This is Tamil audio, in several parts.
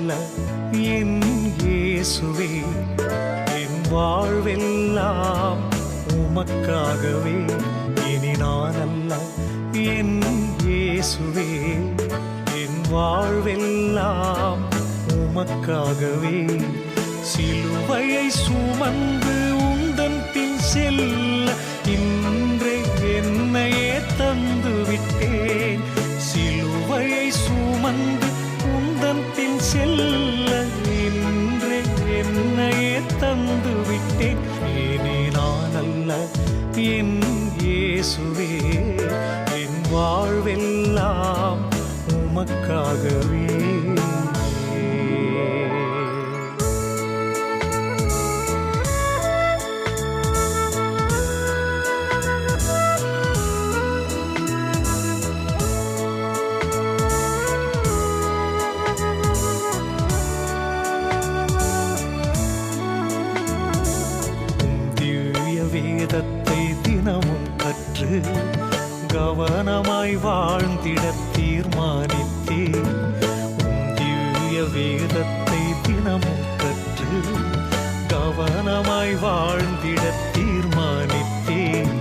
அல்ல என் இயேசுவே, என் வாழ்வெல்லாம் உமக்காகவே. இனி நான் அல்ல என் இயேசுவே, என் வாழ்வெல்லாம் உமக்காகவே. சிலுவையை சுமந்து உந்தன் பின் செல்ல இன்றே என்னையே தந்து விட்டேன். சிலுவையை சுமந்து உந்தன் பின் செல்ல இன்றே என்னையே தந்து விட்டேன். இனி நான் அல்ல என் இயேசுவே, என் வாழ்வெல்லாம் உமக்காகவே. வேதத்தை தினமும் கற்று கவனமாய் வாழ்ந்திட தீர்மானித்தேன். திவ்ய வேதத்தை தினமும் கற்று கவனமாய் வாழ்ந்திட தீர்மானித்தேன்.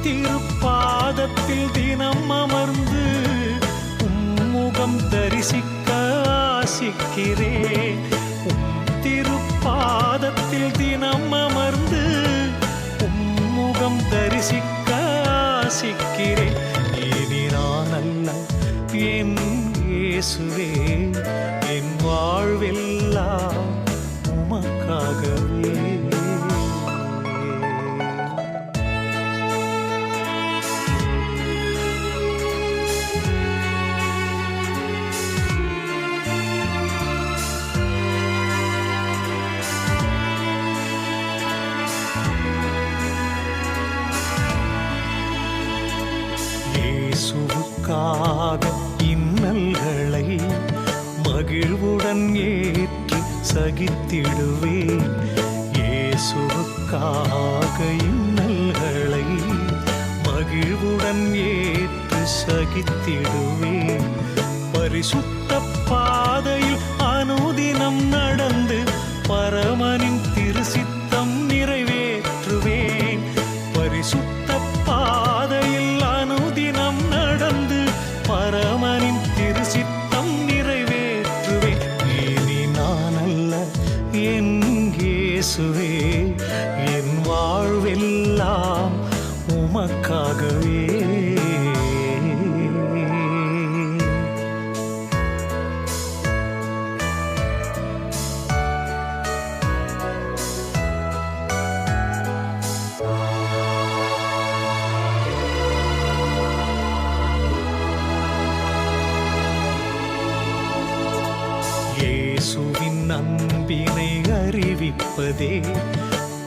திருப்பாதத்தில் தினம் அமர்ந்து முகம் தரிசிக்க ஆசிக்கிறேன். திருப்பாதத்தில் தினம் அமர்ந்து முகம் தரிசிக்க ஆசிக்கிறேன். இனி நான் அல்ல என் இயேசுவே, என் வாழ்வெல்லாம் உமக்காகவே. இயேசுவுக்காக இன்னல்களை மகிழ்வுடன் ஏற்று சகித்திடுவேன். இயேசுவுக்காக இன்னல்களை மகிழ்வுடன் ஏற்று சகித்திடுவேன். பரிசுத்த பாதையில் அனுதினம் நடந்து பரமனின் திருசித்தம் நிறைவேற்றுவேன். பரிசுத்த பாதையில் அனுதினம் நடந்து பரமனின் திருசித்தம் நிறைவேற்றுவேன். இனி நான் அல்ல என் இயேசுவே, என் வாழ்வெல்லாம் உமக்காகவே. இயேசுவின் அன்பினை அறிவிப்பதே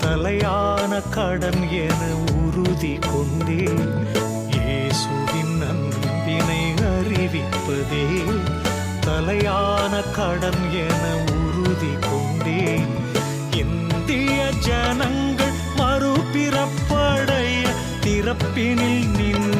தலையான கடன் என உறுதி கொண்டேன். இயேசுவின் அன்பினை அறிவிப்பதே தலையான கடன் என உறுதி கொண்டேன். இந்திய ஜனங்கள் மறுபிறப்படைய திறப்பினில் நின்று